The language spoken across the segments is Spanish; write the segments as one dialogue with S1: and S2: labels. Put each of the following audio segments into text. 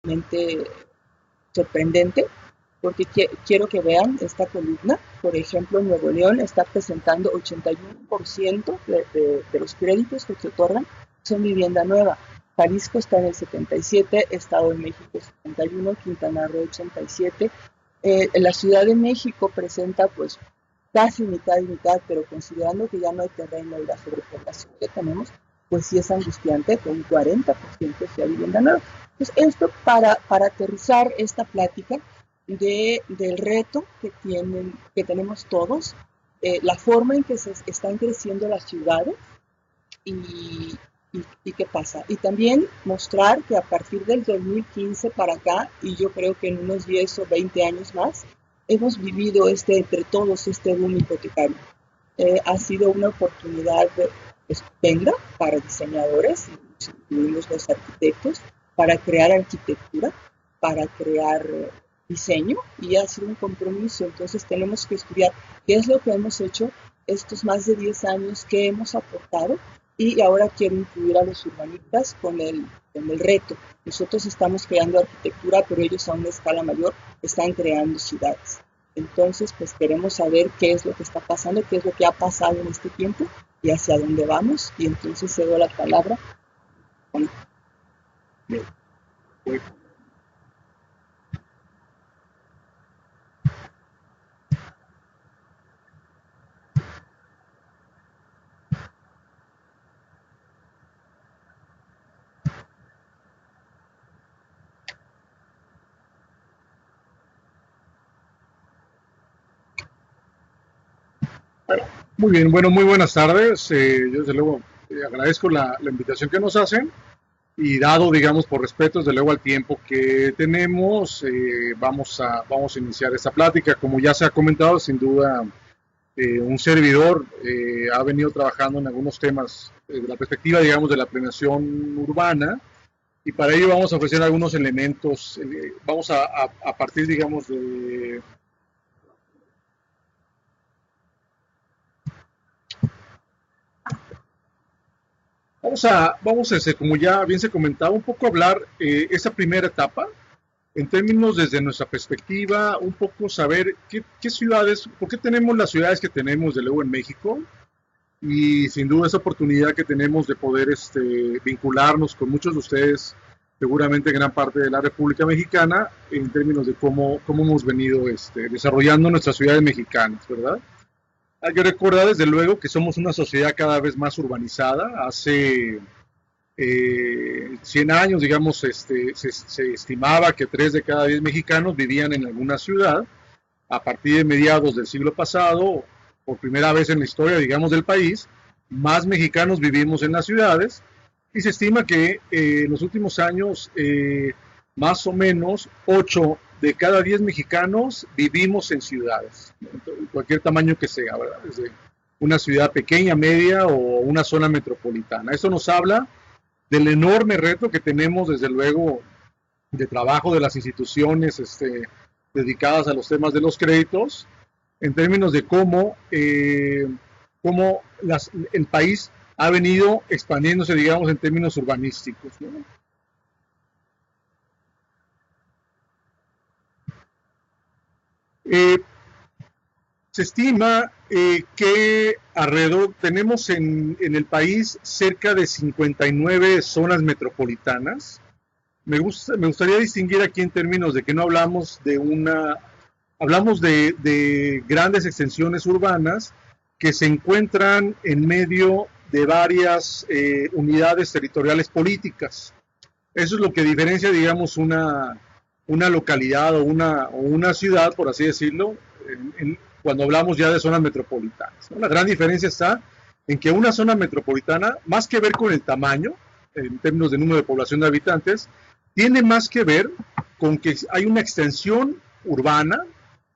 S1: realmente sorprendente, porque quiero que vean esta columna. Por ejemplo, Nuevo León está presentando 81% de los créditos que se otorgan son vivienda nueva. Jalisco está en el 77%, Estado de México 71%, Quintana Roo 87%. La Ciudad de México presenta pues casi mitad y mitad, pero considerando que ya no hay terreno y la sobrepoblación que tenemos, pues sí es angustiante que un 40% sea vivienda nueva. Entonces, esto para aterrizar esta plática del reto que tenemos todos, la forma en que se están creciendo las ciudades y, y qué pasa. Y también mostrar que a partir del 2015 para acá, y yo creo que en unos 10 o 20 años más, hemos vivido entre todos este boom hipotecario. Ha sido una oportunidad estupenda para diseñadores, incluimos los arquitectos, para crear arquitectura, para crear diseño, y ha sido un compromiso. Entonces tenemos que estudiar qué es lo que hemos hecho estos más de 10 años, qué hemos aportado, y ahora quiero incluir a los urbanistas con el reto. Nosotros estamos creando arquitectura, pero ellos a una escala mayor están creando ciudades. Entonces, pues queremos saber qué es lo que está pasando, qué es lo que ha pasado en este tiempo y hacia dónde vamos. Y entonces cedo la palabra. Bueno,
S2: Muy bien, bueno, muy buenas tardes. Yo desde luego agradezco la invitación que nos hacen y dado, digamos, por respeto desde luego al tiempo que tenemos, vamos a iniciar esta plática. Como ya se ha comentado, sin duda, un servidor ha venido trabajando en algunos temas de la perspectiva, digamos, de la planeación urbana y para ello vamos a ofrecer algunos elementos, vamos a partir, digamos, de como ya bien se comentaba, un poco hablar esa primera etapa, en términos desde nuestra perspectiva, un poco saber qué ciudades, por qué tenemos las ciudades que tenemos, de luego en México, y sin duda esa oportunidad que tenemos de poder vincularnos con muchos de ustedes, seguramente en gran parte de la República Mexicana, en términos de cómo hemos venido desarrollando nuestras ciudades mexicanas, ¿verdad? Hay que recordar desde luego que somos una sociedad cada vez más urbanizada. Hace 100 años, digamos, se estimaba que 3 de cada 10 mexicanos vivían en alguna ciudad. A partir de mediados del siglo pasado, por primera vez en la historia, digamos, del país, más mexicanos vivimos en las ciudades y se estima que en los últimos años más o menos 8 de cada 10 mexicanos vivimos en ciudades, cualquier tamaño que sea, ¿verdad? Desde una ciudad pequeña, media o una zona metropolitana. Eso nos habla del enorme reto que tenemos, desde luego, de trabajo de las instituciones dedicadas a los temas de los créditos, en términos de cómo el país ha venido expandiéndose, digamos, en términos urbanísticos, ¿no? Se estima que alrededor tenemos en el país cerca de 59 zonas metropolitanas. Me gustaría distinguir aquí en términos de que no hablamos hablamos de grandes extensiones urbanas que se encuentran en medio de varias unidades territoriales políticas. Eso es lo que diferencia, digamos, una localidad o una ciudad, por así decirlo, cuando hablamos ya de zonas metropolitanas, ¿no? La gran diferencia está en que una zona metropolitana, más que ver con el tamaño, en términos de número de población de habitantes, tiene más que ver con que hay una extensión urbana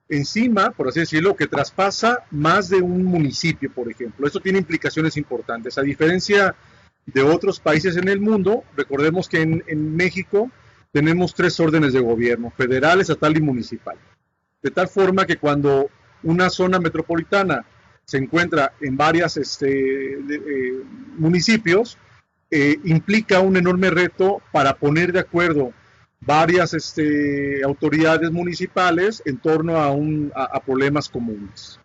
S2: encima, por así decirlo, que traspasa más de un municipio, por ejemplo. Esto tiene implicaciones importantes. A diferencia de otros países en el mundo, recordemos que en México tenemos 3 órdenes de gobierno: federal, estatal y municipal. De tal forma que cuando una zona metropolitana se encuentra en varios municipios, implica un enorme reto para poner de acuerdo varias autoridades municipales en torno a problemas comunes.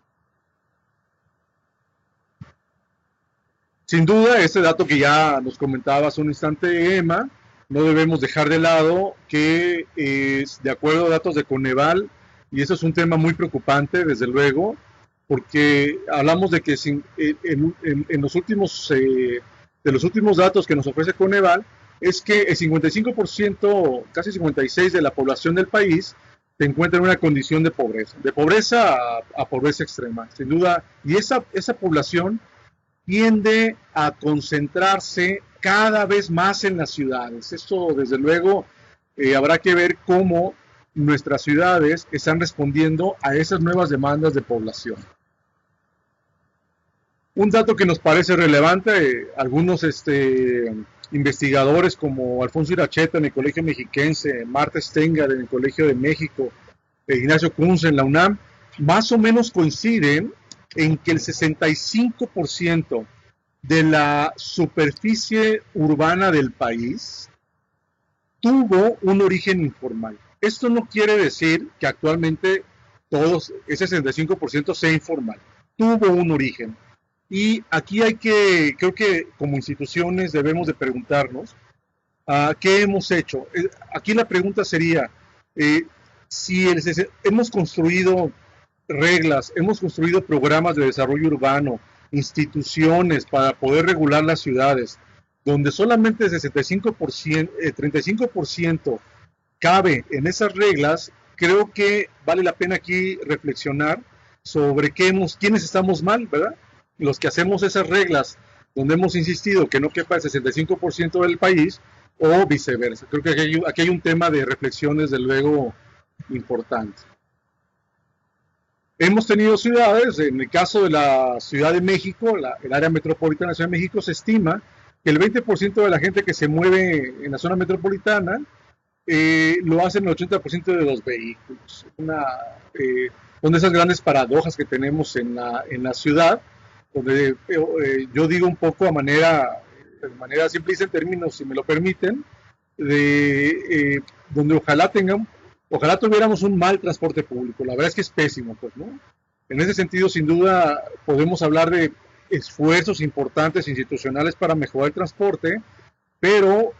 S2: Sin duda, este dato que ya nos comentaba hace un instante Emma, no debemos dejar de lado que de acuerdo a datos de Coneval, y eso es un tema muy preocupante, desde luego, porque hablamos de que en los últimos, de los últimos datos que nos ofrece Coneval, es que el 55%, casi 56% de la población del país se encuentra en una condición de pobreza a pobreza extrema, sin duda, y esa población tiende a concentrarse cada vez más en las ciudades. Esto, desde luego, habrá que ver cómo nuestras ciudades están respondiendo a esas nuevas demandas de población. Un dato que nos parece relevante, algunos investigadores como Alfonso Iracheta en el Colegio Mexiquense, Marta Stenger en el Colegio de México, Ignacio Kunz en la UNAM, más o menos coinciden en que el 65% de la superficie urbana del país tuvo un origen informal. Esto no quiere decir que actualmente ese 65% sea informal. Tuvo un origen. Y aquí creo que como instituciones debemos de preguntarnos qué hemos hecho. Aquí la pregunta sería, si hemos construido reglas, hemos construido programas de desarrollo urbano, instituciones para poder regular las ciudades, donde solamente el 35% cabe en esas reglas. Creo que vale la pena aquí reflexionar sobre quiénes estamos mal, ¿verdad? Los que hacemos esas reglas donde hemos insistido que no quepa el 65% del país, o viceversa. Creo que aquí hay un tema de reflexión, desde luego, importante. Hemos tenido ciudades, en el caso de la Ciudad de México, el área metropolitana de la Ciudad de México, se estima que el 20% de la gente que se mueve en la zona metropolitana lo hacen el 80% de los vehículos. Son de esas grandes paradojas que tenemos en la ciudad, donde yo digo un poco de manera simplista en términos, si me lo permiten, donde ojalá tuviéramos un mal transporte público. La verdad es que es pésimo, pues, ¿no? En ese sentido, sin duda, podemos hablar de esfuerzos importantes institucionales para mejorar el transporte, pero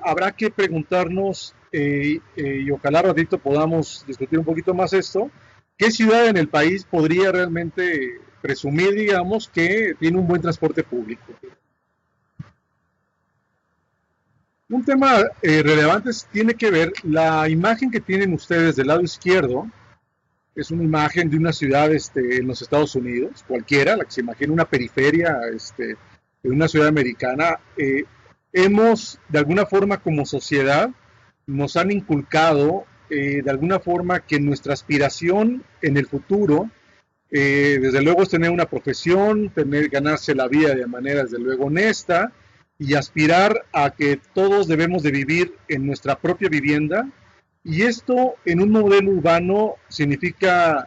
S2: habrá que preguntarnos, y ojalá ratito podamos discutir un poquito más esto, ¿qué ciudad en el país podría realmente presumir, digamos, que tiene un buen transporte público? Un tema relevante tiene que ver la imagen que tienen ustedes del lado izquierdo. Es una imagen de una ciudad en los Estados Unidos, cualquiera, la que se imagine una periferia de una ciudad americana. Hemos, de alguna forma, como sociedad, nos han inculcado, de alguna forma, que nuestra aspiración en el futuro, desde luego, es tener una profesión, ganarse la vida de manera, desde luego, honesta, y aspirar a que todos debemos de vivir en nuestra propia vivienda. Y esto en un modelo urbano significa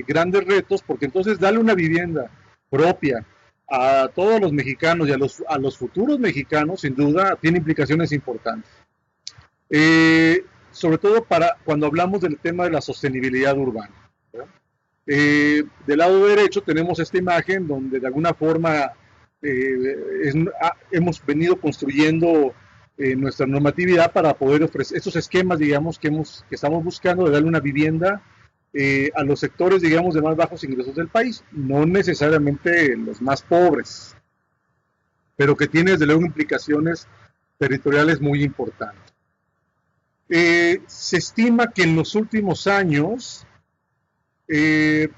S2: grandes retos, porque entonces darle una vivienda propia a todos los mexicanos y a los futuros mexicanos, sin duda, tiene implicaciones importantes. Sobre todo cuando hablamos del tema de la sostenibilidad urbana. Del lado derecho tenemos esta imagen donde de alguna forma hemos venido construyendo nuestra normatividad para poder ofrecer estos esquemas, digamos, que estamos buscando de darle una vivienda a los sectores, digamos, de más bajos ingresos del país, no necesariamente los más pobres, pero que tiene desde luego implicaciones territoriales muy importantes. Se estima que en los últimos años el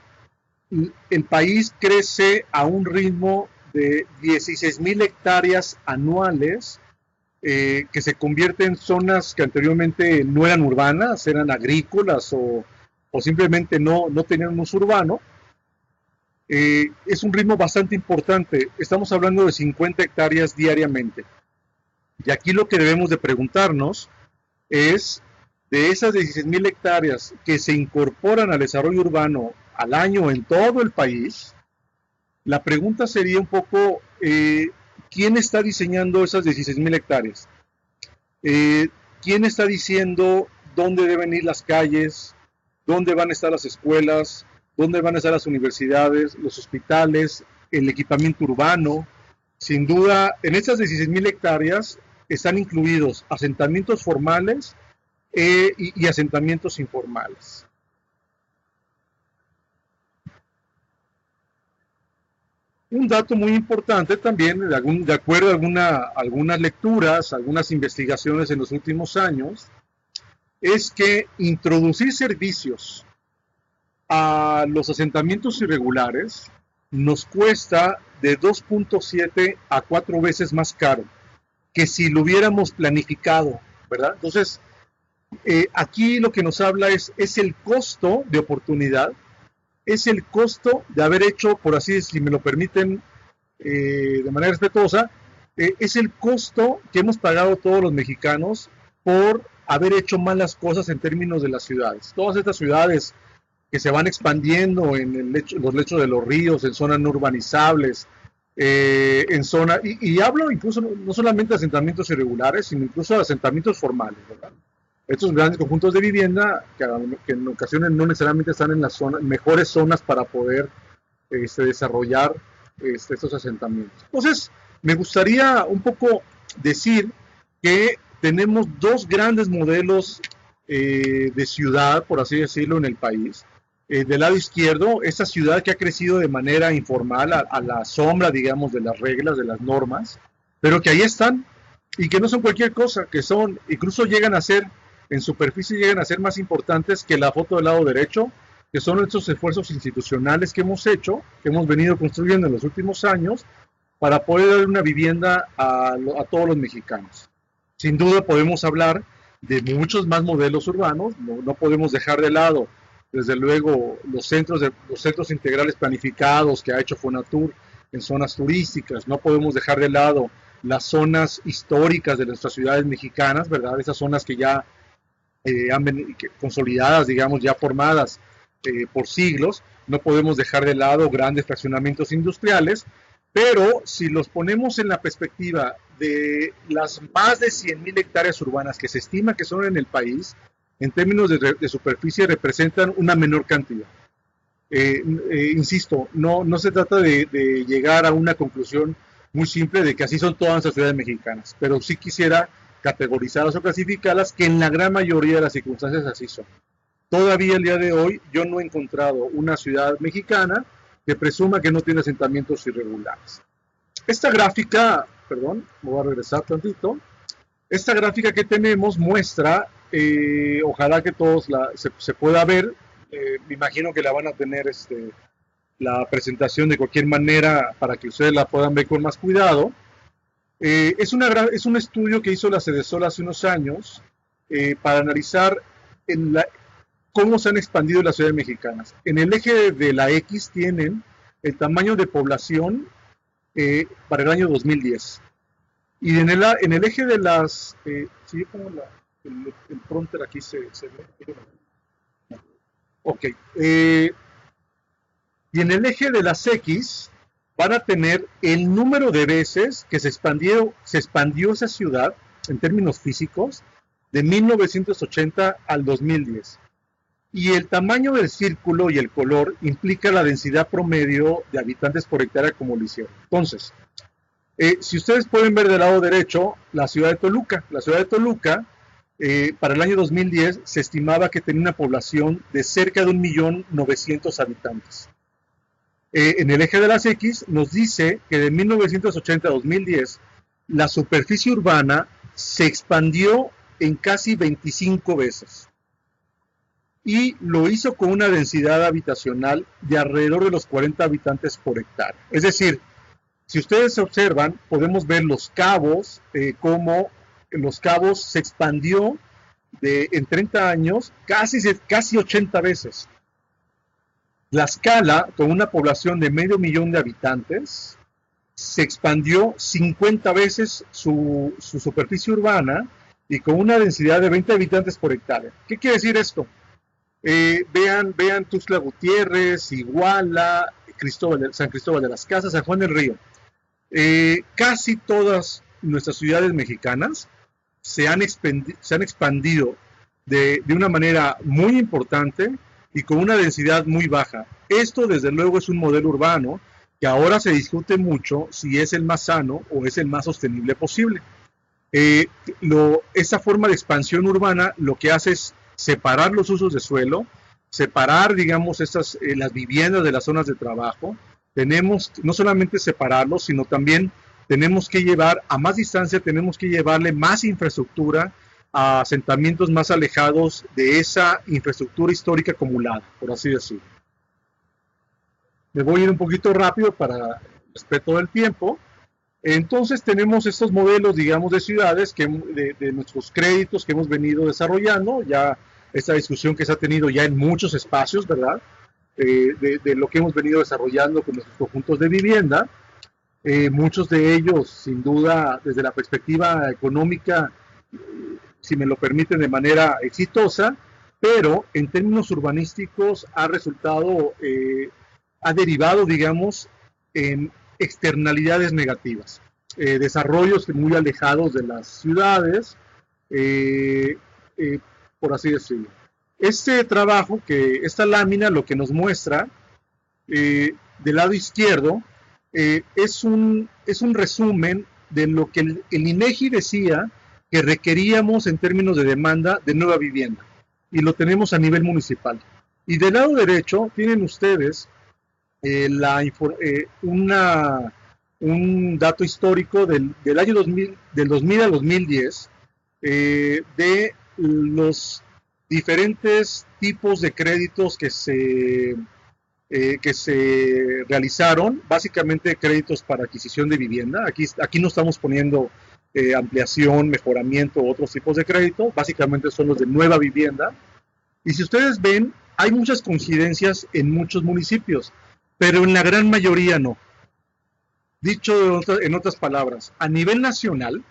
S2: país crece a un ritmo de 16,000 hectáreas anuales, que se convierten en zonas que anteriormente no eran urbanas, eran agrícolas o simplemente no tenían un uso urbano. Es un ritmo bastante importante. Estamos hablando de 50 hectáreas diariamente. Y aquí lo que debemos de preguntarnos es, de esas 16,000 hectáreas que se incorporan al desarrollo urbano al año en todo el país, la pregunta sería un poco, ¿quién está diseñando esas 16,000 hectáreas? ¿Quién está diciendo dónde deben ir las calles, dónde van a estar las escuelas, dónde van a estar las universidades, los hospitales, el equipamiento urbano. Sin duda, en estas 16,000 hectáreas están incluidos asentamientos formales y asentamientos informales. Un dato muy importante también, de acuerdo a algunas lecturas, algunas investigaciones en los últimos años, es que introducir servicios a los asentamientos irregulares nos cuesta de 2.7 a 4 veces más caro que si lo hubiéramos planificado, ¿verdad? Entonces, aquí lo que nos habla es el costo de oportunidad, es el costo de haber hecho, por así decirlo, si me lo permiten de manera respetuosa, es el costo que hemos pagado todos los mexicanos por haber hecho mal las cosas en términos de las ciudades. Todas estas ciudades que se van expandiendo en los lechos de los ríos, en zonas no urbanizables, y hablo incluso no solamente de asentamientos irregulares, sino incluso de asentamientos formales, ¿verdad? Estos grandes conjuntos de vivienda que en ocasiones no necesariamente están en las mejores zonas para poder desarrollar estos asentamientos. Entonces, me gustaría un poco decir que tenemos dos grandes modelos de ciudad, por así decirlo, en el país. Del lado izquierdo, esta ciudad que ha crecido de manera informal, a la sombra, digamos, de las reglas, de las normas, pero que ahí están y que no son cualquier cosa, que son, incluso llegan a ser, en superficie llegan a ser más importantes que la foto del lado derecho, que son estos esfuerzos institucionales que hemos hecho, que hemos venido construyendo en los últimos años, para poder dar una vivienda a todos los mexicanos. Sin duda podemos hablar de muchos más modelos urbanos, no podemos dejar de lado, desde luego, los centros integrales planificados que ha hecho Fonatur en zonas turísticas. No podemos dejar de lado las zonas históricas de nuestras ciudades mexicanas, ¿verdad? Esas zonas que ya han venido consolidadas, digamos, ya formadas por siglos. No podemos dejar de lado grandes fraccionamientos industriales, pero si los ponemos en la perspectiva de las más de 100,000 hectáreas urbanas que se estima que son en el país, en términos de superficie representan una menor cantidad. Insisto, no se trata de llegar a una conclusión muy simple de que así son todas las ciudades mexicanas, pero sí quisiera categorizarlas o clasificarlas, que en la gran mayoría de las circunstancias así son. Todavía el día de hoy yo no he encontrado una ciudad mexicana que presuma que no tiene asentamientos irregulares. Esta gráfica, perdón, me voy a regresar tantito. Esta gráfica que tenemos muestra, ojalá que todos se pueda ver, me imagino que la van a tener la presentación de cualquier manera para que ustedes la puedan ver con más cuidado. Es un estudio que hizo la Cedesol hace unos años para analizar cómo se han expandido las ciudades mexicanas. En el eje de la X tienen el tamaño de población para el año 2010. Y en el eje de las... si yo pongo el prompter aquí se ve. Ok. Y en el eje de las X van a tener el número de veces que se expandió esa ciudad en términos físicos de 1980 al 2010. Y el tamaño del círculo y el color implica la densidad promedio de habitantes por hectárea como lo hicieron. Entonces, si ustedes pueden ver del lado derecho, la ciudad de Toluca. La ciudad de Toluca, para el año 2010, se estimaba que tenía una población de cerca de 1.900.000 habitantes. En el eje de las X nos dice que de 1980 a 2010, la superficie urbana se expandió en casi 25 veces. Y lo hizo con una densidad habitacional de alrededor de los 40 habitantes por hectárea. Es decir, si ustedes observan, podemos ver Los Cabos, cómo Los Cabos se expandió en 30 años casi 80 veces. Tlaxcala, con una población de 500,000 de habitantes, se expandió 50 veces su superficie urbana y con una densidad de 20 habitantes por hectárea. ¿Qué quiere decir esto? Vean Tuxtla Gutiérrez, Iguala, San Cristóbal de las Casas, San Juan del Río. Casi todas nuestras ciudades mexicanas se han expandido de una manera muy importante y con una densidad muy baja. Esto, desde luego, es un modelo urbano que ahora se discute mucho si es el más sano o es el más sostenible posible. Esta forma de expansión urbana lo que hace es separar los usos de suelo, separar, digamos, las viviendas de las zonas de trabajo. Tenemos no solamente separarlos, sino también tenemos que llevar a más distancia, tenemos que llevarle más infraestructura a asentamientos más alejados de esa infraestructura histórica acumulada, por así decirlo. Me voy a ir un poquito rápido para respeto del tiempo. Entonces tenemos estos modelos, digamos, de ciudades, de nuestros créditos que hemos venido desarrollando, ya esta discusión que se ha tenido ya en muchos espacios, ¿verdad? De lo que hemos venido desarrollando con nuestros conjuntos de vivienda. Muchos de ellos, sin duda, desde la perspectiva económica, si me lo permiten, de manera exitosa, pero en términos urbanísticos ha derivado, digamos, en externalidades negativas, desarrollos muy alejados de las ciudades, por así decirlo. Este trabajo, esta lámina lo que nos muestra del lado izquierdo es un resumen de lo que el INEGI decía que requeríamos en términos de demanda de nueva vivienda, y lo tenemos a nivel municipal. Y del lado derecho tienen ustedes un dato histórico del año 2000, del 2000 al 2010, de los diferentes tipos de créditos que se realizaron, básicamente créditos para adquisición de vivienda. Aquí no estamos poniendo ampliación, mejoramiento u otros tipos de créditos, básicamente son los de nueva vivienda. Y si ustedes ven, hay muchas coincidencias en muchos municipios, pero en la gran mayoría no. Dicho en otras palabras, a nivel nacional,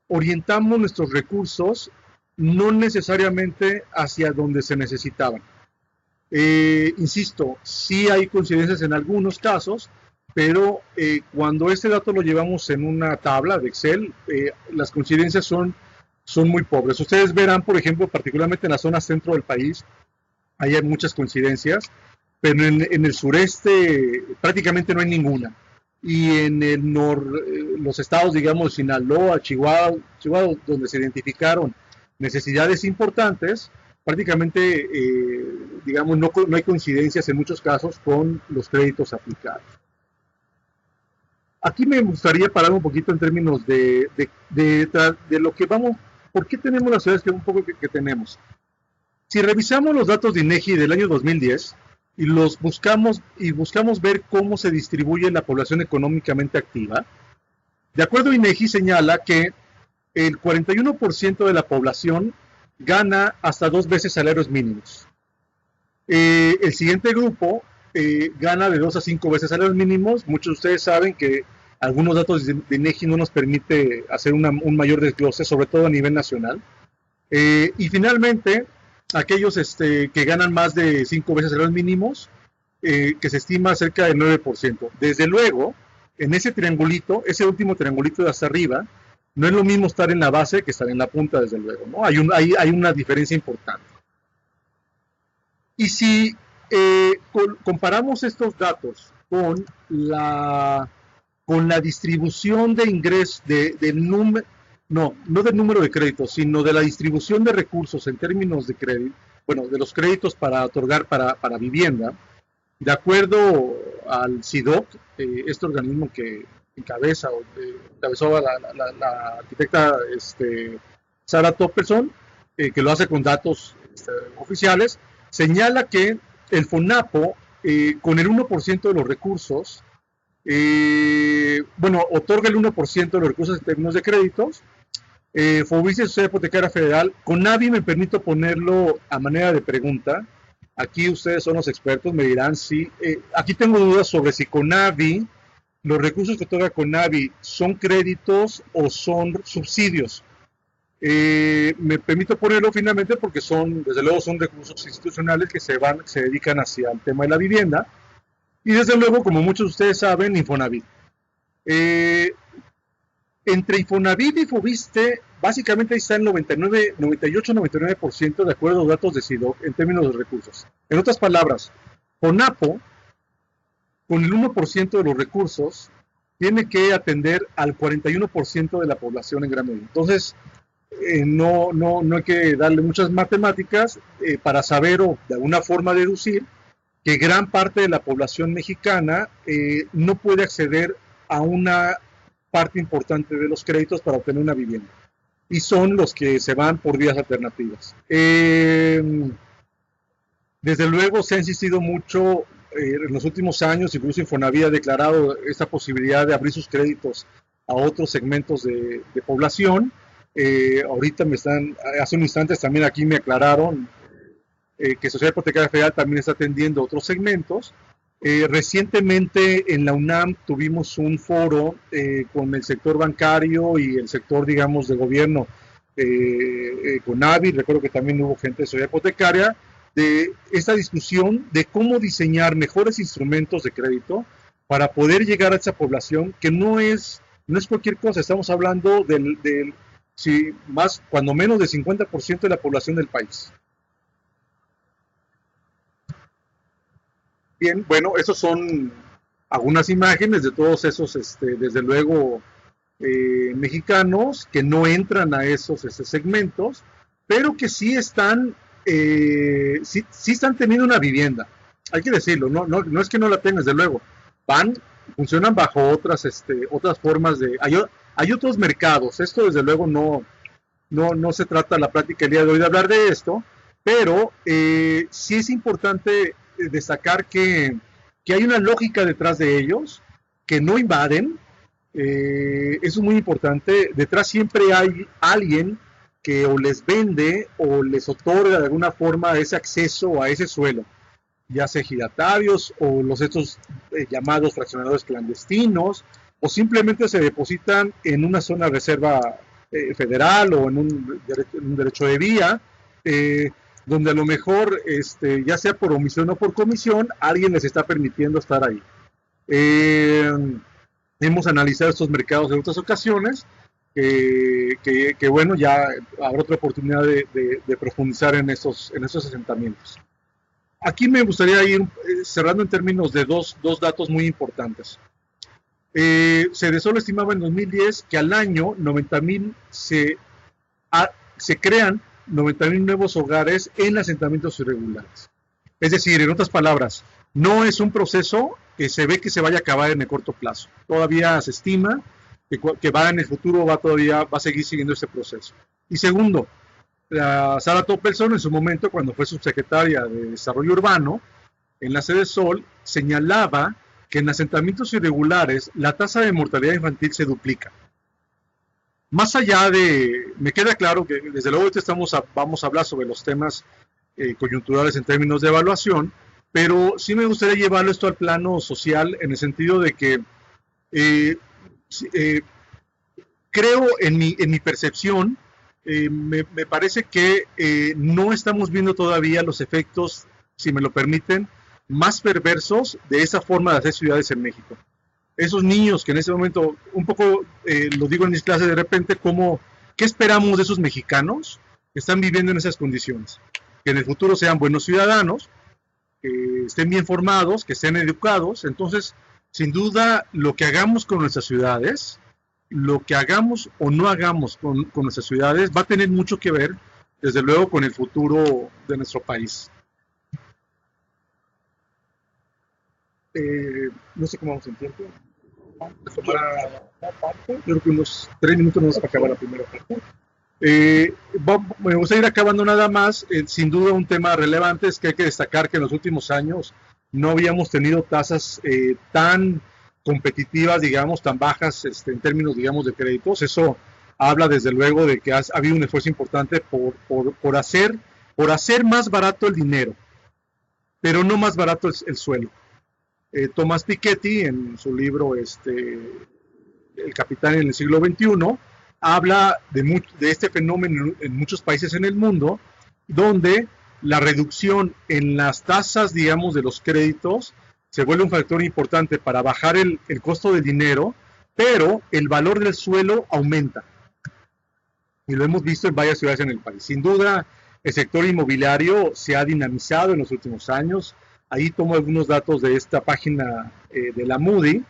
S2: orientamos nuestros recursos no necesariamente hacia donde se necesitaban. Insisto, sí hay coincidencias en algunos casos, pero cuando este dato lo llevamos en una tabla de Excel, las coincidencias son muy pobres. Ustedes verán, por ejemplo, particularmente en la zona centro del país, ahí hay muchas coincidencias, pero en el sureste prácticamente no hay ninguna. Y en los estados, digamos, Sinaloa, Chihuahua, donde se identificaron necesidades importantes, prácticamente, digamos, no hay coincidencias en muchos casos con los créditos aplicados. Aquí me gustaría parar un poquito en términos de lo que vamos, ¿por qué tenemos las ciudades que tenemos? Si revisamos los datos de INEGI del año 2010 y los buscamos ver cómo se distribuye la población económicamente activa, de acuerdo a INEGI señala que el 41% de la población gana hasta 2 veces salarios mínimos. El siguiente grupo gana de 2 a 5 veces salarios mínimos. Muchos de ustedes saben que algunos datos de INEGI no nos permite hacer un mayor desglose, sobre todo a nivel nacional. Y finalmente, aquellos que ganan más de 5 veces salarios mínimos, que se estima cerca del 9%. Desde luego, en ese triangulito, ese último triangulito de hasta arriba, no es lo mismo estar en la base que estar en la punta, desde luego, ¿no? Hay una diferencia importante. Y si comparamos estos datos con la distribución de ingresos, no del número de créditos, sino de la distribución de recursos en términos de crédito, bueno, de los créditos para otorgar para vivienda, de acuerdo al CIDOC, este organismo que encabezó la arquitecta Sarah Topperson, que lo hace con datos oficiales, señala que el FONAPO, con el 1% de los recursos, otorga el 1% de los recursos en términos de créditos. FOBISE, Sociedad Hipotecaria Federal, CONAVI, me permito ponerlo a manera de pregunta. Aquí ustedes son los expertos, me dirán si. Aquí tengo dudas sobre si CONAVI, los recursos que otorga CONAVI, son créditos o son subsidios. Me permito ponerlo finalmente porque desde luego son recursos institucionales que se dedican hacia el tema de la vivienda. Y desde luego, como muchos de ustedes saben, Infonavit. Entre Infonavit y Fobiste básicamente ahí está el 99, 98, 99% de acuerdo a los datos de CIDOC en términos de recursos. En otras palabras, CONAPO, con el 1% de los recursos, tiene que atender al 41% de la población en gran medida. Entonces, no hay que darle muchas matemáticas para saber o de alguna forma deducir que gran parte de la población mexicana no puede acceder a una parte importante de los créditos para obtener una vivienda. Y son los que se van por vías alternativas. Desde luego se ha insistido mucho en los últimos años, incluso Infonavit ha declarado esta posibilidad de abrir sus créditos a otros segmentos de población. Ahorita hace un instante también aquí me aclararon que Sociedad Hipotecaria Federal también está atendiendo otros segmentos. Recientemente en la UNAM tuvimos un foro con el sector bancario y el sector, digamos, de gobierno, con AVI, recuerdo que también hubo gente de Sociedad Hipotecaria, de esta discusión de cómo diseñar mejores instrumentos de crédito para poder llegar a esa población que no es cualquier cosa. Estamos hablando cuando menos del 50% de la población del país. Bien, bueno, esos son algunas imágenes de todos esos, desde luego, mexicanos que no entran a esos segmentos, pero que sí están teniendo una vivienda. Hay que decirlo, no es que no la tengan, desde luego. Funcionan bajo otras formas de... Hay otros mercados. Esto, desde luego, no se trata la plática el día de hoy de hablar de esto, pero sí es importante destacar que hay una lógica detrás de ellos, que no invaden. Eso es muy importante. Detrás siempre hay alguien que o les vende o les otorga de alguna forma ese acceso a ese suelo, ya sea ejidatarios o estos llamados fraccionadores clandestinos, o simplemente se depositan en una zona de reserva federal o en un derecho de vía, donde a lo mejor, ya sea por omisión o por comisión, alguien les está permitiendo estar ahí. Hemos analizado estos mercados en otras ocasiones, que bueno, ya habrá otra oportunidad de profundizar en esos asentamientos. Aquí me gustaría ir cerrando en términos de dos datos muy importantes. Cedesol estimaba en 2010 que al año 90,000 se crean 90,000 nuevos hogares en asentamientos irregulares. Es decir, en otras palabras, no es un proceso que se ve que se vaya a acabar en el corto plazo. Todavía se estima que va en el futuro, va a seguir siguiendo este proceso. Y segundo, Sara Toppelson en su momento, cuando fue subsecretaria de Desarrollo Urbano, en la Cedesol, señalaba que en asentamientos irregulares la tasa de mortalidad infantil se duplica. Más allá me queda claro que desde luego vamos a hablar sobre los temas coyunturales en términos de evaluación, pero sí me gustaría llevarlo esto al plano social en el sentido de que creo en mi percepción, me parece que no estamos viendo todavía los efectos, si me lo permiten, más perversos de esa forma de hacer ciudades en México. Esos niños que en ese momento, un poco lo digo en mis clases de repente, ¿qué esperamos de esos mexicanos que están viviendo en esas condiciones? Que en el futuro sean buenos ciudadanos, que estén bien formados, que estén educados. Entonces, sin duda, lo que hagamos con nuestras ciudades, lo que hagamos o no hagamos con nuestras ciudades, va a tener mucho que ver, desde luego, con el futuro de nuestro país. No sé cómo vamos en tiempo. Yo creo que unos 3 minutos nos para acabar la primera parte. Me gustaría ir acabando nada más. Sin duda un tema relevante es que hay que destacar que en los últimos años no habíamos tenido tasas tan competitivas, digamos, tan bajas en términos, digamos, de créditos. Eso habla desde luego de que ha habido un esfuerzo importante por hacer más barato el dinero, pero no más barato el suelo. Thomas Piketty, en su libro El Capitán en el siglo XXI, habla de este fenómeno en muchos países en el mundo, donde la reducción en las tasas, digamos, de los créditos se vuelve un factor importante para bajar el costo del dinero, pero el valor del suelo aumenta. y lo hemos visto en varias ciudades en el país. Sin duda, el sector inmobiliario se ha dinamizado en los últimos años. Ahí tomo algunos datos de esta página de la Moody,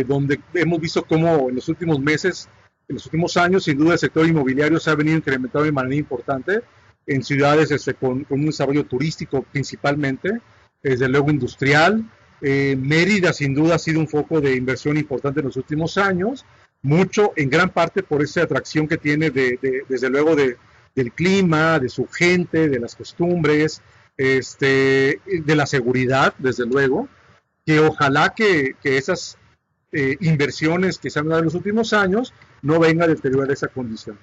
S2: donde hemos visto cómo en los últimos meses, en los últimos años, sin duda el sector inmobiliario se ha venido incrementando de manera importante en ciudades con un desarrollo turístico principalmente, desde luego industrial. Mérida sin duda ha sido un foco de inversión importante en los últimos años, mucho en gran parte por esa atracción que tiene desde luego del clima, de su gente, de las costumbres, de la seguridad, desde luego, que ojalá que esas inversiones que se han dado en los últimos años no vengan a deteriorar esa condición.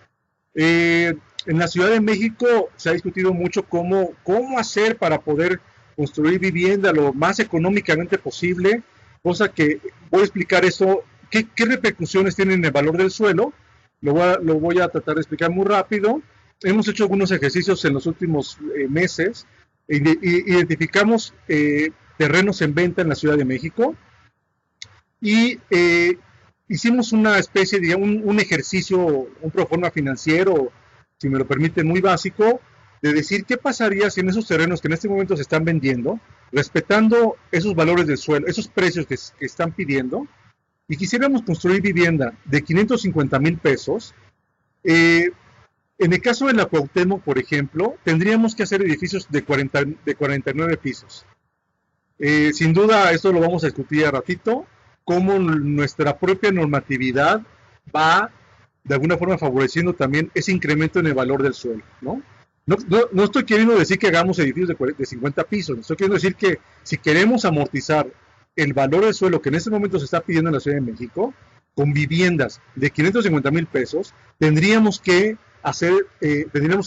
S2: En la Ciudad de México se ha discutido mucho cómo hacer para poder construir vivienda lo más económicamente posible, cosa que voy a explicar eso, qué repercusiones tiene en el valor del suelo. Lo voy a tratar de explicar muy rápido. Hemos hecho algunos ejercicios en los últimos meses. Identificamos terrenos en venta en la Ciudad de México y hicimos una especie de un ejercicio, un proforma financiero, si me lo permiten, muy básico, de decir qué pasaría si en esos terrenos que en este momento se están vendiendo, respetando esos valores del suelo, esos precios que están pidiendo, y quisiéramos construir vivienda de 550,000 pesos. En el caso de la Cuauhtémoc, por ejemplo, tendríamos que hacer edificios de 49 pisos. Sin duda, esto lo vamos a discutir a ratito, cómo nuestra propia normatividad va de alguna forma favoreciendo también ese incremento en el valor del suelo, ¿no? No estoy queriendo decir que hagamos edificios de 50 pisos, estoy queriendo decir que si queremos amortizar el valor del suelo que en este momento se está pidiendo en la Ciudad de México, con viviendas de 550,000 pesos, tendríamos que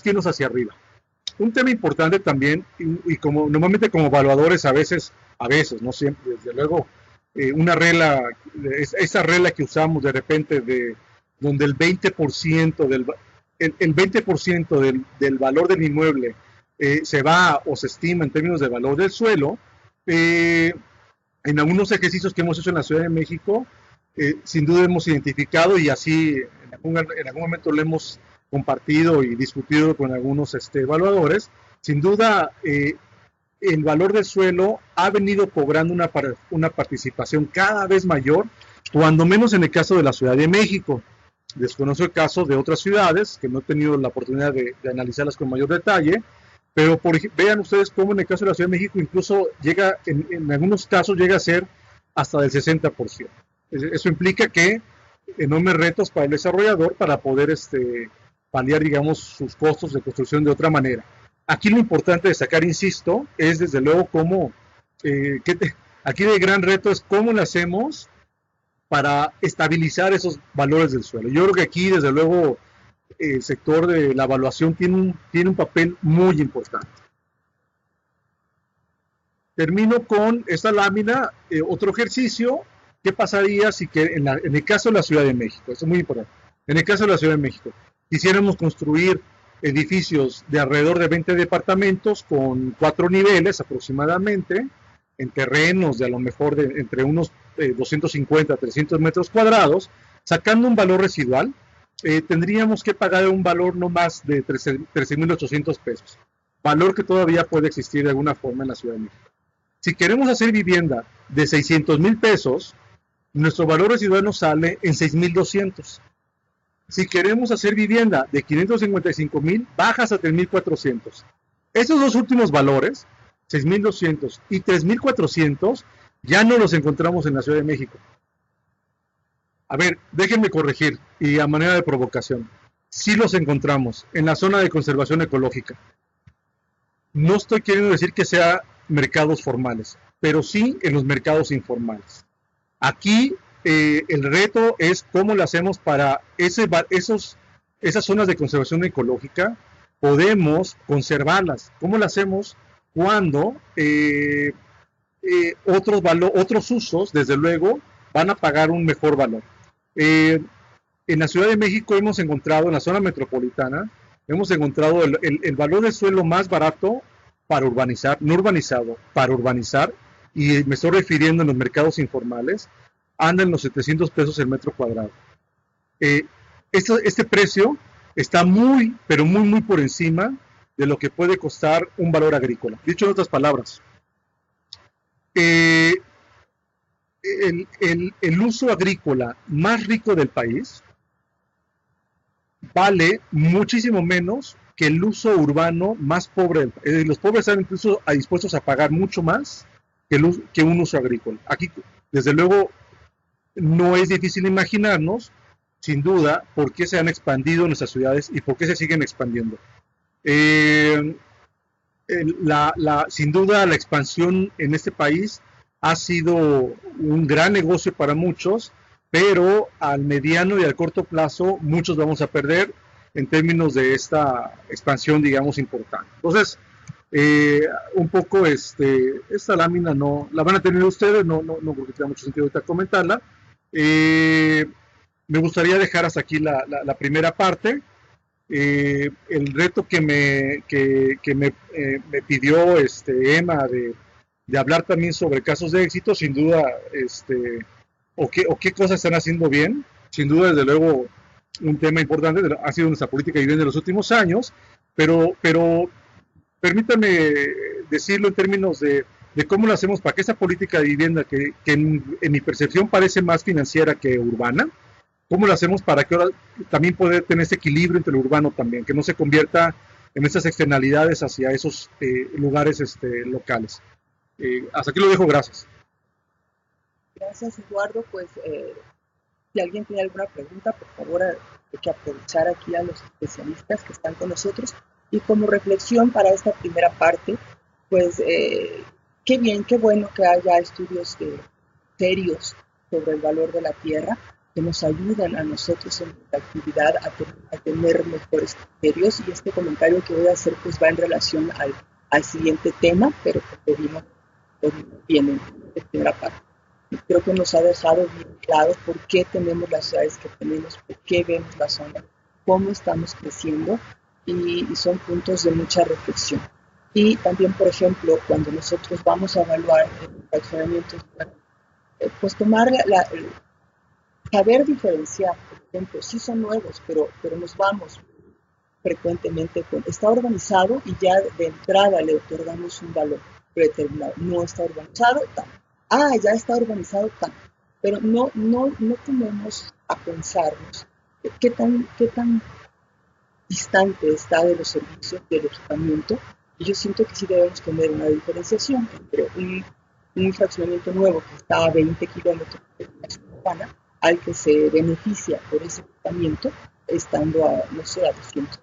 S2: irnos hacia arriba. Un tema importante también, y como normalmente como evaluadores a veces, no siempre, desde luego, esa regla que usamos de repente donde el 20% del valor del inmueble se va o se estima en términos de valor del suelo, en algunos ejercicios que hemos hecho en la Ciudad de México, sin duda hemos identificado y así en algún momento lo hemos compartido y discutido con algunos evaluadores, sin duda el valor del suelo ha venido cobrando una participación cada vez mayor, cuando menos en el caso de la Ciudad de México. Desconozco el caso de otras ciudades, que no he tenido la oportunidad de analizarlas con mayor detalle, pero vean ustedes cómo en el caso de la Ciudad de México incluso llega, en algunos casos llega a ser hasta del 60%. Eso implica que enormes retos para el desarrollador para poder paliar, digamos, sus costos de construcción de otra manera. Aquí lo importante de destacar, insisto, es desde luego cómo, aquí el gran reto es cómo lo hacemos para estabilizar esos valores del suelo. Yo creo que aquí, desde luego, el sector de la evaluación tiene un papel muy importante. Termino con esta lámina, otro ejercicio. ¿Qué pasaría si en el caso de la Ciudad de México? Esto es muy importante. En el caso de la Ciudad de México, quisiéramos construir edificios de alrededor de 20 departamentos con 4 niveles aproximadamente, en terrenos de a lo mejor entre unos 250 a 300 metros cuadrados, sacando un valor residual, tendríamos que pagar un valor no más de 13,800 pesos, valor que todavía puede existir de alguna forma en la Ciudad de México. Si queremos hacer vivienda de 600,000 pesos, nuestro valor residual nos sale en 6,200. Si queremos hacer vivienda de 555,000, bajas a 3,400. Esos dos últimos valores, 6,200 y 3,400, ya no los encontramos en la Ciudad de México. A ver, déjenme corregir, y a manera de provocación, sí los encontramos en la zona de conservación ecológica. No estoy queriendo decir que sea mercados formales, pero sí en los mercados informales. Aquí el reto es cómo lo hacemos para esas zonas de conservación ecológica, podemos conservarlas. ¿Cómo lo hacemos cuando otros usos, desde luego, van a pagar un mejor valor? En la Ciudad de México hemos encontrado, en la zona metropolitana, hemos encontrado el valor del suelo más barato para urbanizar, no urbanizado, para urbanizar, y me estoy refiriendo en los mercados informales, anda en los 700 pesos el metro cuadrado. Este precio está muy, pero muy, muy por encima de lo que puede costar un valor agrícola. Dicho en otras palabras, el uso agrícola más rico del país vale muchísimo menos que el uso urbano más pobre del país. Los pobres están incluso dispuestos a pagar mucho más que un uso agrícola. Aquí, desde luego, no es difícil imaginarnos, sin duda, por qué se han expandido nuestras ciudades y por qué se siguen expandiendo. Sin duda, la expansión en este país ha sido un gran negocio para muchos, pero al mediano y al corto plazo muchos vamos a perder en términos de esta expansión, digamos, importante. Entonces, un poco esta lámina no la van a tener ustedes, no porque tenga mucho sentido ahorita comentarla. Me gustaría dejar hasta aquí la primera parte. El reto que me pidió Emma de hablar también sobre casos de éxito, sin duda, o qué cosas están haciendo bien, sin duda, desde luego, un tema importante ha sido nuestra política de vivienda en los últimos años, pero permítame decirlo en términos de cómo lo hacemos para que esa política de vivienda, que en mi percepción parece más financiera que urbana, cómo lo hacemos para que ahora también poder tener ese equilibrio entre lo urbano también, que no se convierta en esas externalidades hacia esos lugares locales. Hasta aquí lo dejo, gracias.
S1: Gracias, Eduardo. Pues si alguien tiene alguna pregunta, por favor, hay que aprovechar aquí a los especialistas que están con nosotros. Y como reflexión para esta primera parte, pues qué bien, qué bueno que haya estudios serios sobre el valor de la tierra, que nos ayudan a nosotros en la actividad a tener mejores criterios. Y este comentario que voy a hacer pues va en relación al siguiente tema, pero que vimos bien en la primera parte. Y creo que nos ha dejado bien claro por qué tenemos las ciudades que tenemos, por qué vemos la zona, cómo estamos creciendo, y son puntos de mucha reflexión. Y también, por ejemplo, cuando nosotros vamos a evaluar fraccionamientos, pues tomar saber diferenciar. Por ejemplo, sí son nuevos, pero nos vamos frecuentemente con está urbanizado y ya de entrada le otorgamos un valor predeterminado. No está urbanizado, ya está urbanizado, pero no tenemos a pensarnos qué tan distante está de los servicios del equipamiento. Y yo siento que sí debemos tener una diferenciación entre un fraccionamiento nuevo que está a 20 kilómetros de la ciudad urbana al que se beneficia por ese equipamiento estando a 200 kilómetros.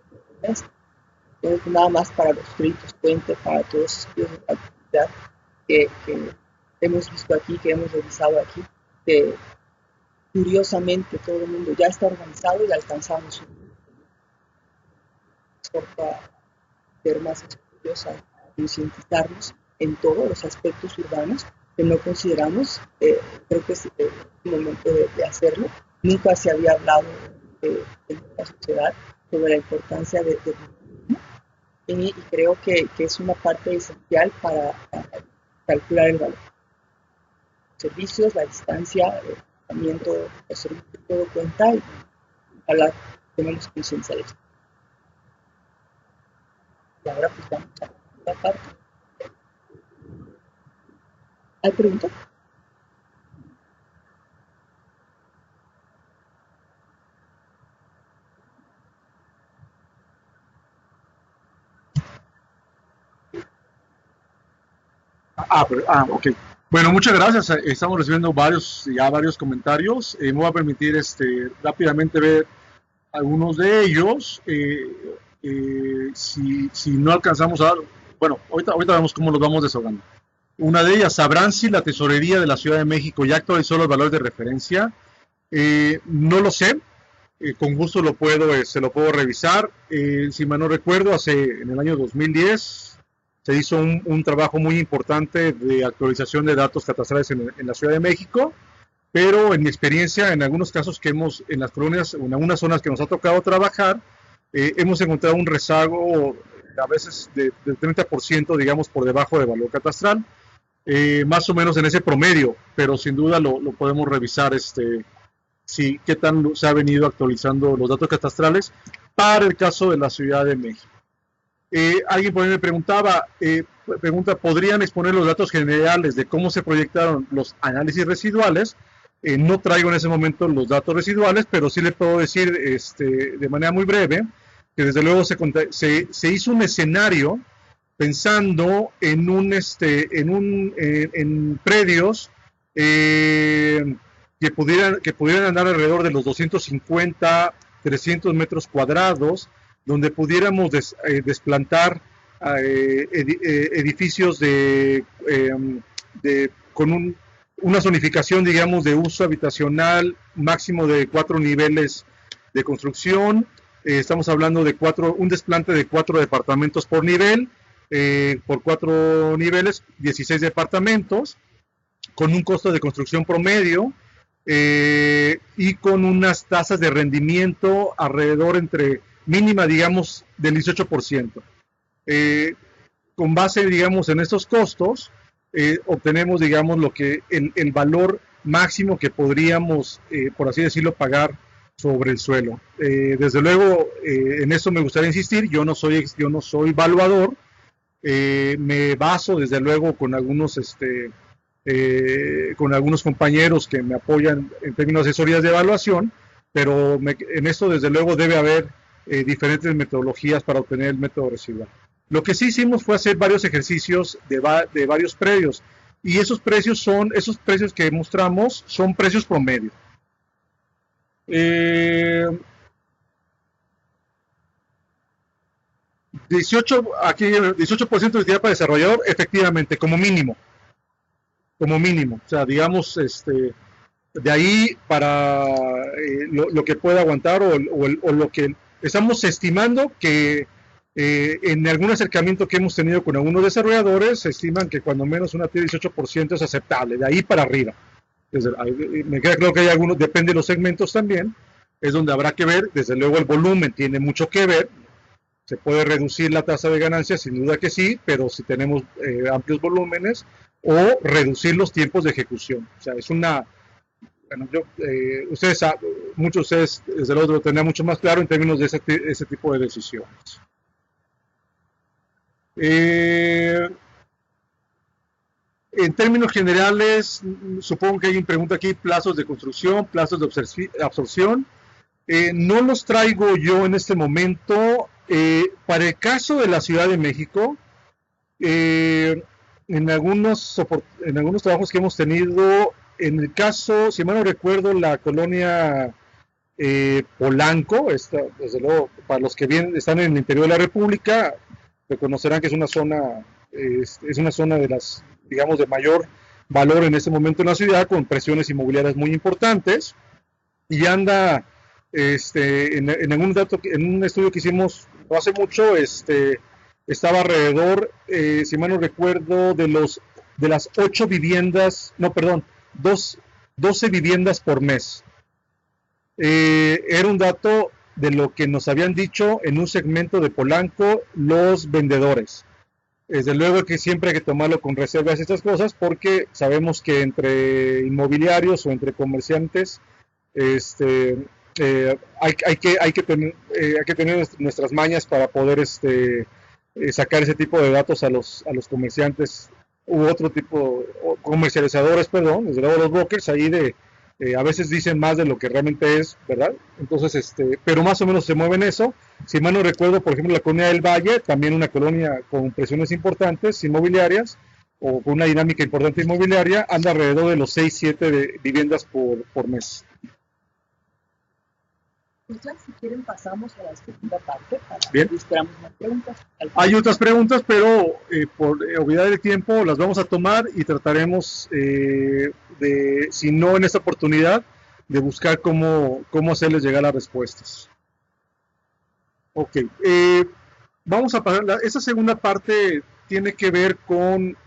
S1: Entonces, nada más para los créditos puente, para todos esos estudios de actividad que hemos visto aquí, que hemos revisado aquí, que curiosamente todo el mundo ya está organizado y alcanzamos para ser más estudios, a concientizarnos en todos los aspectos urbanos que no consideramos. Creo que es el momento de hacerlo. Nunca se había hablado en la sociedad sobre la importancia de y creo que es una parte esencial para calcular el valor. Los servicios, la distancia, el tratamiento, los servicios, todo cuenta, y ojalá tenemos conciencia de esto. Y ahora pues vamos a la parte. ¿Hay preguntas?
S2: Ok. Bueno, muchas gracias. Estamos recibiendo varios comentarios. Me voy a permitir rápidamente ver algunos de ellos. Si no alcanzamos a dar, bueno, ahorita vemos cómo los vamos desahogando. Una de ellas, ¿sabrán si la tesorería de la Ciudad de México ya actualizó los valores de referencia? No lo sé. Con gusto se lo puedo revisar. Si mal no recuerdo, en el año 2010 se hizo un trabajo muy importante de actualización de datos catastrales en la Ciudad de México, pero en mi experiencia, en algunos casos en las colonias, en algunas zonas que nos ha tocado trabajar, hemos encontrado un rezago a veces del 30%, digamos, por debajo de valor catastral, más o menos en ese promedio, pero sin duda lo podemos revisar, qué tan se ha venido actualizando los datos catastrales. para el caso de la Ciudad de México. Alguien por ahí me preguntaba, ¿podrían exponer los datos generales de cómo se proyectaron los análisis residuales? No traigo en ese momento los datos residuales, pero sí le puedo decir de manera muy breve que desde luego se hizo un escenario pensando en predios que pudieran andar alrededor de los 250, 300 metros cuadrados, donde pudiéramos desplantar edificios con una zonificación, digamos, de uso habitacional máximo de 4 niveles de construcción. Estamos hablando de un desplante de 4 departamentos por nivel, por 4 niveles, 16 departamentos, con un costo de construcción promedio y con unas tasas de rendimiento alrededor entre mínima, digamos, del 18%. Con base, digamos, en estos costos, obtenemos, digamos, el valor máximo que podríamos, por así decirlo, pagar sobre el suelo. Desde luego, en eso me gustaría insistir, yo no soy evaluador, me baso, desde luego, con algunos compañeros que me apoyan en términos de asesorías de evaluación, pero en esto, desde luego, debe haber diferentes metodologías para obtener el método residual. Lo que sí hicimos fue hacer varios ejercicios de varios predios, y esos precios que mostramos son precios promedio. 18% de utilidad para desarrollador, efectivamente, como mínimo. O sea, digamos, de ahí para lo que pueda aguantar o lo que estamos estimando que en algún acercamiento que hemos tenido con algunos desarrolladores, se estiman que cuando menos una tía 18% es aceptable, de ahí para arriba. Me queda claro que hay algunos, depende de los segmentos también, es donde habrá que ver, desde luego el volumen tiene mucho que ver, se puede reducir la tasa de ganancia, sin duda que sí, pero si tenemos amplios volúmenes, o reducir los tiempos de ejecución. O sea, es una... Bueno, ustedes saben, muchos de ustedes, desde luego, lo tendrán mucho más claro en términos de ese tipo de decisiones. En términos generales, supongo que alguien pregunta aquí plazos de construcción, plazos de absorción. No los traigo yo en este momento. Para el caso de la Ciudad de México, en algunos trabajos que hemos tenido, en el caso, si mal no recuerdo, la colonia Polanco, desde luego, para los que están en el interior de la República, reconocerán que es una zona de las, digamos, de mayor valor en este momento en la ciudad, con presiones inmobiliarias muy importantes, y anda en un estudio que hicimos no hace mucho, estaba alrededor, si mal no recuerdo, de las 8 viviendas, no, perdón, 12 viviendas por mes. Era un dato de lo que nos habían dicho en un segmento de Polanco los vendedores. Desde luego que siempre hay que tomarlo con reservas estas cosas, porque sabemos que entre inmobiliarios o entre comerciantes hay que tener nuestras mañas para poder sacar ese tipo de datos a los comerciantes u otro tipo, comercializadores, perdón, desde luego los brokers, ahí a veces dicen más de lo que realmente es, ¿verdad? Entonces, pero más o menos se mueven eso. Si mal no recuerdo, por ejemplo, la colonia del Valle, también una colonia con presiones importantes inmobiliarias, o con una dinámica importante inmobiliaria, anda alrededor de los 6-7 viviendas por mes.
S1: Pues ya, si quieren, pasamos a la segunda parte para
S2: Bien.
S1: registramos más preguntas.
S2: Hay otras preguntas, pero por obviedad del tiempo las vamos a tomar y trataremos, si no en esta oportunidad, de buscar cómo hacerles llegar las respuestas. Ok, vamos a pasar. Esta segunda parte tiene que ver con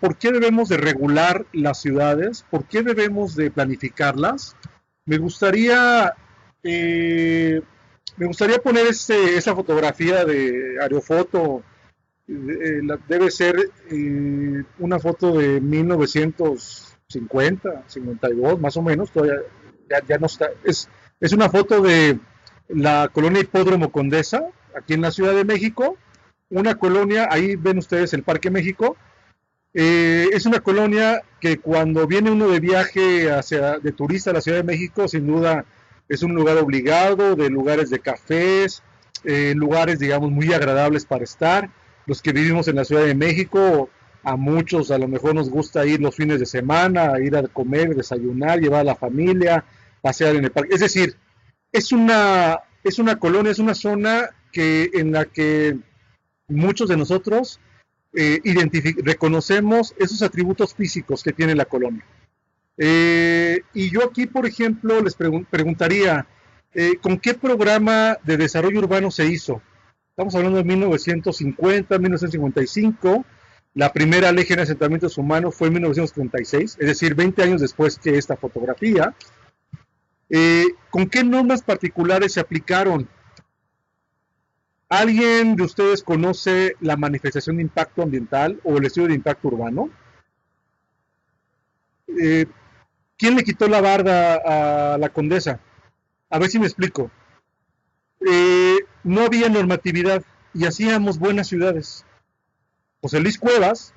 S2: por qué debemos de regular las ciudades, por qué debemos de planificarlas. Me gustaría poner esa fotografía de Aerofoto. Debe ser una foto de 1950, 52, más o menos. Todavía ya no está. Es una foto de la colonia Hipódromo Condesa, aquí en la Ciudad de México. Una colonia, ahí ven ustedes el Parque México. Es una colonia que cuando viene uno de viaje de turista a la Ciudad de México, sin duda es un lugar obligado, de lugares de cafés, lugares, digamos, muy agradables para estar. Los que vivimos en la Ciudad de México, a muchos a lo mejor nos gusta ir los fines de semana, ir a comer, desayunar, llevar a la familia, pasear en el parque. Es decir, es una colonia, es una zona en la que muchos de nosotros reconocemos esos atributos físicos que tiene la colonia. Y yo aquí, por ejemplo, les preguntaría, ¿con qué programa de desarrollo urbano se hizo? Estamos hablando de 1950, 1955. La primera ley de asentamientos humanos fue en 1936, es decir, 20 años después que esta fotografía. ¿Con qué normas particulares se aplicaron? ¿Alguien de ustedes conoce la manifestación de impacto ambiental o el estudio de impacto urbano? ¿Quién le quitó la barda a la Condesa? A ver si me explico. No había normatividad y hacíamos buenas ciudades. José Luis Cuevas,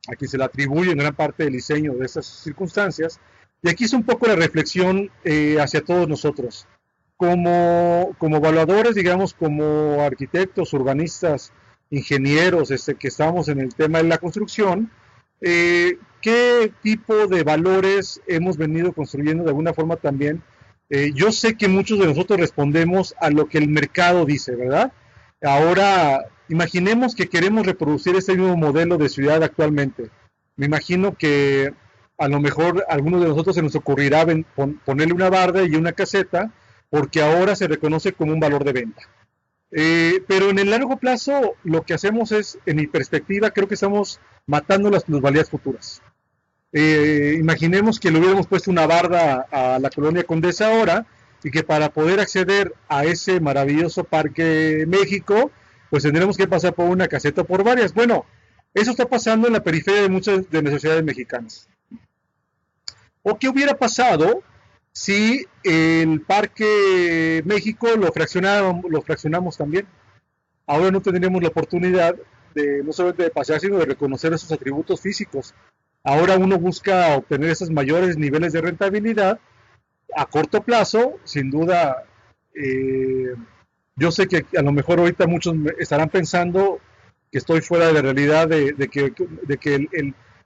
S2: a quien se le atribuye en gran parte el diseño de esas circunstancias, y aquí es un poco la reflexión hacia todos nosotros. Como evaluadores, digamos, como arquitectos, urbanistas, ingenieros, que estamos en el tema de la construcción, ¿qué tipo de valores hemos venido construyendo de alguna forma también? Yo sé que muchos de nosotros respondemos a lo que el mercado dice, ¿verdad? Ahora, imaginemos que queremos reproducir este mismo modelo de ciudad actualmente. Me imagino que a lo mejor a algunos de nosotros se nos ocurrirá ponerle una barda y una caseta, porque ahora se reconoce como un valor de venta. Pero en el largo plazo lo que hacemos es, en mi perspectiva, creo que estamos matando las plusvalías futuras. Imaginemos que le hubiéramos puesto una barda a la colonia Condesa ahora y que para poder acceder a ese maravilloso Parque México, pues tendremos que pasar por una caseta o por varias. Bueno, eso está pasando en la periferia de muchas de nuestras ciudades mexicanas. ¿O qué hubiera pasado si el Parque México lo fraccionamos también? Ahora no tendríamos la oportunidad de no solamente de pasear, sino de reconocer esos atributos físicos. Ahora uno busca obtener esos mayores niveles de rentabilidad a corto plazo, sin duda. Yo sé que a lo mejor ahorita muchos estarán pensando que estoy fuera de la realidad de que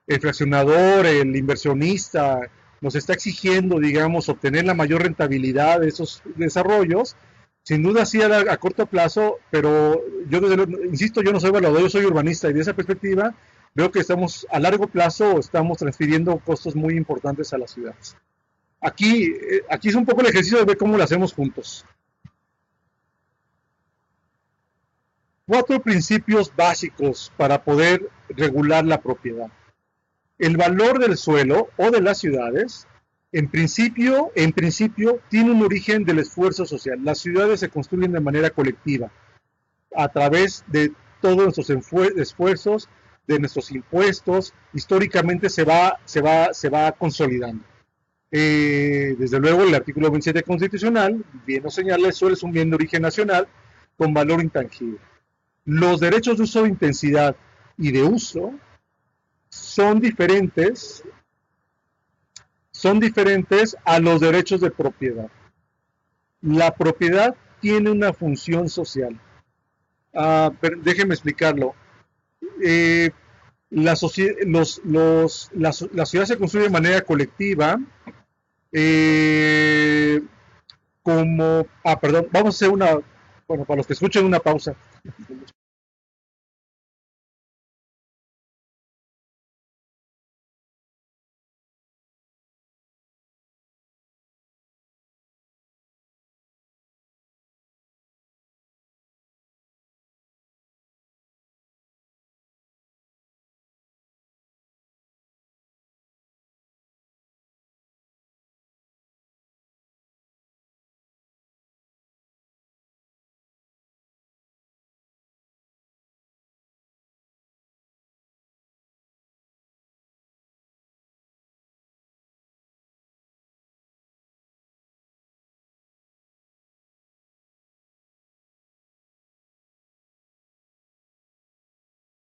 S2: el fraccionador, el inversionista, nos está exigiendo, digamos, obtener la mayor rentabilidad de esos desarrollos. Sin duda sí a corto plazo, pero yo insisto, yo no soy evaluador, yo soy urbanista y de esa perspectiva veo que estamos a largo plazo, estamos transfiriendo costos muy importantes a las ciudades. Aquí es un poco el ejercicio de ver cómo lo hacemos juntos. 4 principios básicos para poder regular la propiedad. El valor del suelo o de las ciudades, en principio, tiene un origen del esfuerzo social. Las ciudades se construyen de manera colectiva, a través de todos nuestros esfuerzos, de nuestros impuestos. Históricamente se va consolidando. Desde luego, el artículo 27 constitucional bien nos señala, el suelo es un bien de origen nacional con valor intangible. Los derechos de uso de intensidad y de uso son diferentes a los derechos de propiedad. La propiedad tiene una función social. Pero déjenme explicarlo. La ciudad se construye de manera colectiva. Vamos a hacer para los que escuchen, una pausa.